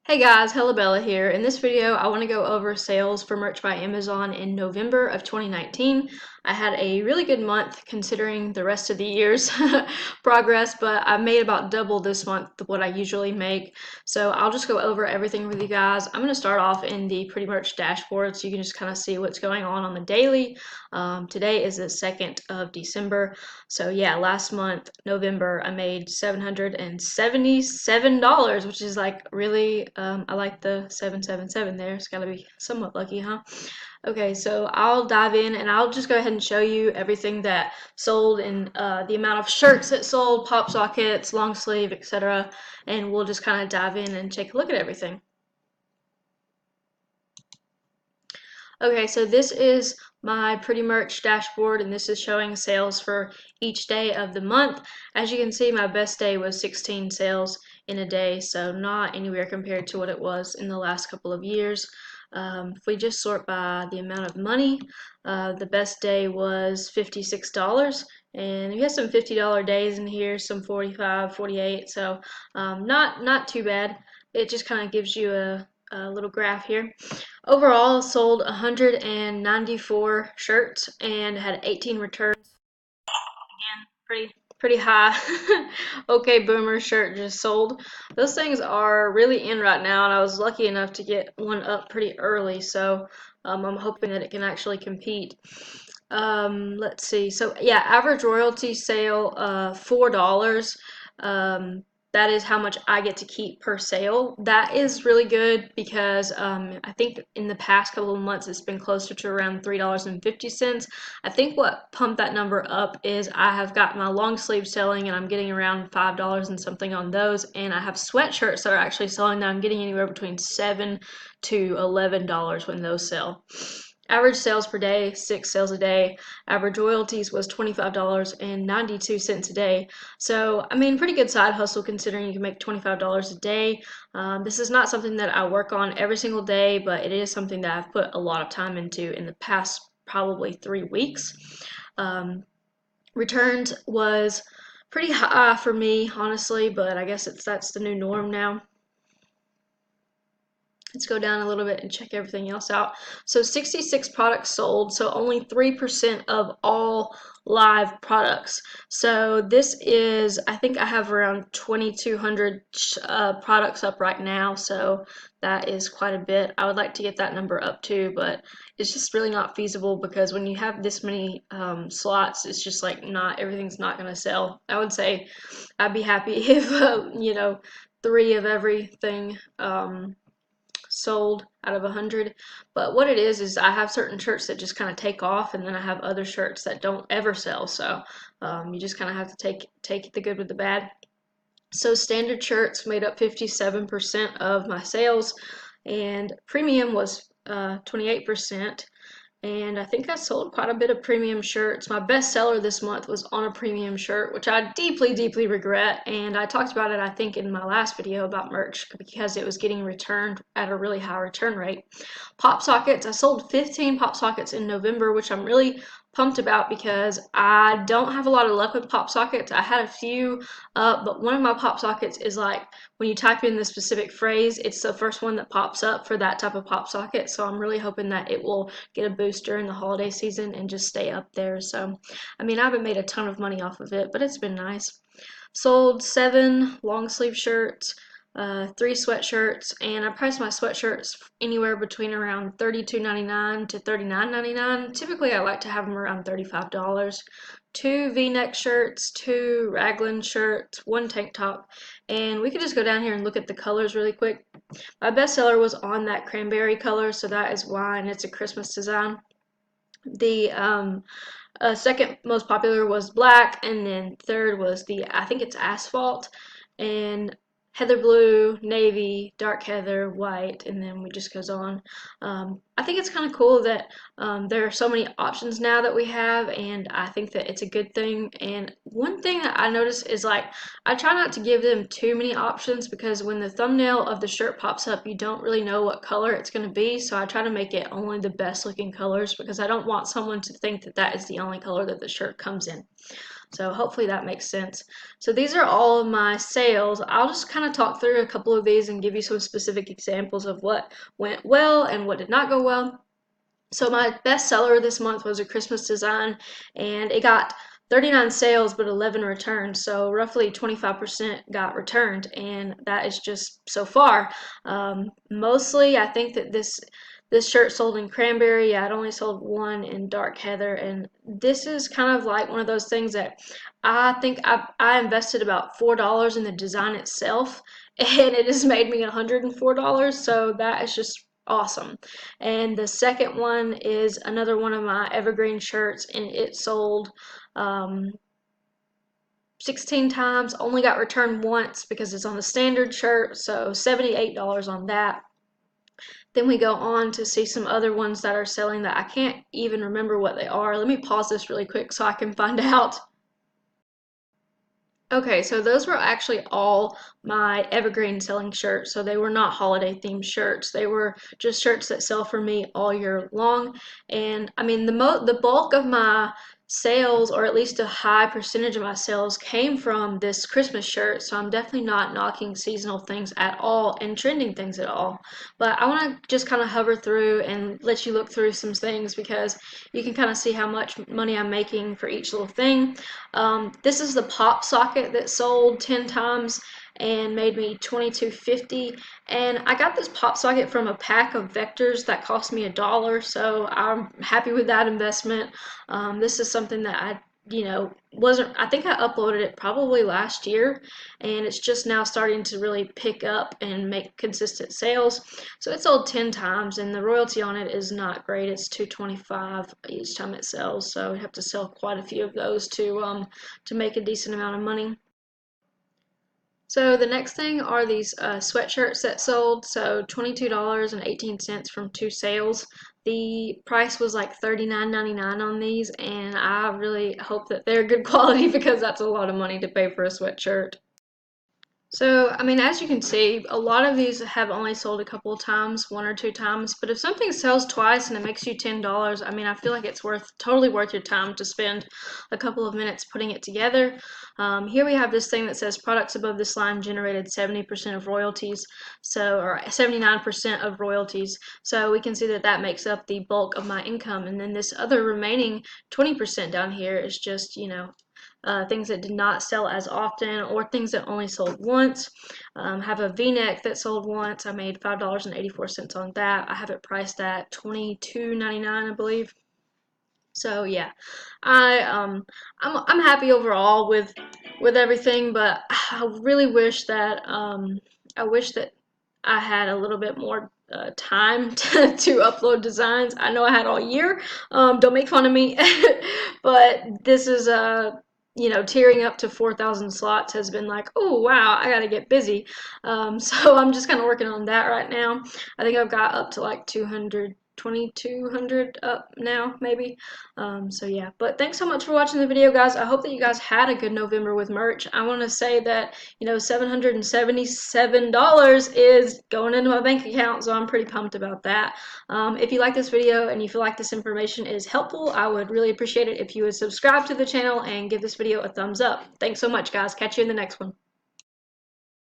Hey guys, Bella here. In this video, I want to go over sales for merch by Amazon in November of 2019. I had a really good month considering the rest of the year's progress, but I made about double this month what I usually make. So I'll just go over everything with you guys. I'm going to start off in the Pretty Merch dashboard so you can just kind of see what's going on the daily. Today is the 2nd of December. So yeah, last month, November, I made $777, which is like really, I like the 777 there. It's gotta be somewhat lucky, huh? Okay, so I'll dive in and I'll just go ahead and show you everything that sold and the amount of shirts that sold, pop sockets, long sleeve, etc. And we'll just kind of dive in and take a look at everything. Okay, so this is my Pretty Merch dashboard, and this is showing sales for each day of the month. As you can see, my best day was 16 sales in a day, so not anywhere compared to what it was in the last couple of years. If we just sort by the amount of money, the best day was $56, and we have some $50 days in here, some 45, 48, so not too bad. It just kind of gives you a little graph here. Overall, sold 194 shirts and had 18 returns. Again, pretty high. Okay, Boomer shirt just sold. Those things are really in right now, and I was lucky enough to get one up pretty early, so I'm hoping that it can actually compete. Let's see. So yeah, average royalty sale, $4. Um, that is how much I get to keep per sale. That is really good because I think in the past couple of months it's been closer to around $3.50. I think what pumped that number up is I have got my long sleeve selling and I'm getting around $5 and something on those, and I have sweatshirts that are actually selling that I'm getting anywhere between $7 to $11 when those sell. Average sales per day, 6 sales a day. Average royalties was $25.92 a day. So, I mean, pretty good side hustle considering you can make $25 a day. This is not something that I work on every single day, but it is something that I've put a lot of time into in the past probably 3 weeks. Um, Returns was pretty high for me, honestly, but I guess that's the new norm now. Let's go down a little bit and check everything else out. So 66 products sold, so only 3% of all live products. So this is, I think I have around 2,200 products up right now, so that is quite a bit. I would like to get that number up too, but it's just really not feasible because when you have this many slots, it's just like not everything's not going to sell. I would say I'd be happy if, 3 of everything sold out of 100. But what it is I have certain shirts that just kind of take off, and then I have other shirts that don't ever sell. So you just kind of have to take the good with the bad. So standard shirts made up 57% of my sales, and premium was 28%. And I think I sold quite a bit of premium shirts. My best seller this month was on a premium shirt, which I deeply regret. And I talked about it, I think, in my last video about merch because it was getting returned at a really high return rate. Pop sockets, I sold 15 pop sockets in November, which I'm really pumped about because I don't have a lot of luck with pop sockets. I had a few, but one of my pop sockets is like when you type in the specific phrase, it's the first one that pops up for that type of pop socket. So I'm really hoping that it will get a boost during the holiday season and just stay up there. So, I mean, I haven't made a ton of money off of it, but it's been nice. Sold 7 long sleeve shirts, 3 sweatshirts, and I priced my sweatshirts anywhere between around $32.99 to $39.99. Typically, I like to have them around $35. 2 V-neck shirts, 2 raglan shirts, 1 tank top, and we could just go down here and look at the colors really quick. My bestseller was on that cranberry color, so that is why, and it's a Christmas design. The second most popular was black, and then third was I think it's asphalt, and heather blue, navy, dark heather, white, and then we just goes on. I think it's kind of cool that there are so many options now that we have, and I think that it's a good thing. And one thing that I notice is like I try not to give them too many options because when the thumbnail of the shirt pops up, you don't really know what color it's going to be. So I try to make it only the best looking colors because I don't want someone to think that that is the only color that the shirt comes in. So hopefully that makes sense. So these are all of my sales. I'll just kind of talk through a couple of these and give you some specific examples of what went well and what did not go well. So my best seller this month was a Christmas design, and it got 39 sales but 11 returned, so roughly 25% got returned, and that is just so far. Mostly I think that this shirt sold in cranberry. Yeah, it only sold one in dark heather, and this is kind of like one of those things that I think I invested about $4 in the design itself, and it has made me $104, so that is just awesome. And the second one is another one of my evergreen shirts, and it sold 16 times, only got returned once because it's on the standard shirt, so $78 on that. Then we go on to see some other ones that are selling that I can't even remember what they are. Let me pause this really quick so I can find out. Okay, so those were actually all my evergreen selling shirts. So they were not holiday themed shirts. They were just shirts that sell for me all year long. And I mean, the bulk of my sales, or at least a high percentage of my sales, came from this Christmas shirt. So I'm definitely not knocking seasonal things at all and trending things at all. But I want to just kind of hover through and let you look through some things because you can kind of see how much money I'm making for each little thing. This is the pop socket that sold 10 times and made me $22.50, and I got this pop socket from a pack of vectors that cost me $1, so I'm happy with that investment. This is something that I wasn't, I think I uploaded it probably last year, and it's just now starting to really pick up and make consistent sales. So it sold 10 times, and the royalty on it is not great. It's $2.25 each time it sells, so you have to sell quite a few of those to make a decent amount of money. So the next thing are these sweatshirts that sold. So $22.18 from 2 sales. The price was like $39.99 on these, and I really hope that they're good quality because that's a lot of money to pay for a sweatshirt. So, I mean, as you can see, a lot of these have only sold a couple of times, 1 or 2 times. But if something sells twice and it makes you $10, I mean, I feel like it's totally worth your time to spend a couple of minutes putting it together. Here we have this thing that says products above this line generated 70% of royalties, or 79% of royalties. So we can see that that makes up the bulk of my income. And then this other remaining 20% down here is just, things that did not sell as often or things that only sold once. Have a v-neck that sold once. I made $5.84 on that. I have it priced at $22.99, I believe. So yeah, I'm happy overall with everything, but I really wish that I had a little bit more time to upload designs. I know I had all year. Don't make fun of me, but this is tearing up to 4,000 slots has been like, oh wow, I gotta get busy. So I'm just kind of working on that right now. I think I've got up to like 2,200 up now, maybe. So yeah, but thanks so much for watching the video, guys. I hope that you guys had a good November with merch. I want to say that, $777 is going into my bank account, so I'm pretty pumped about that. If you like this video and you feel like this information is helpful, I would really appreciate it if you would subscribe to the channel and give this video a thumbs up. Thanks so much, guys. Catch you in the next one.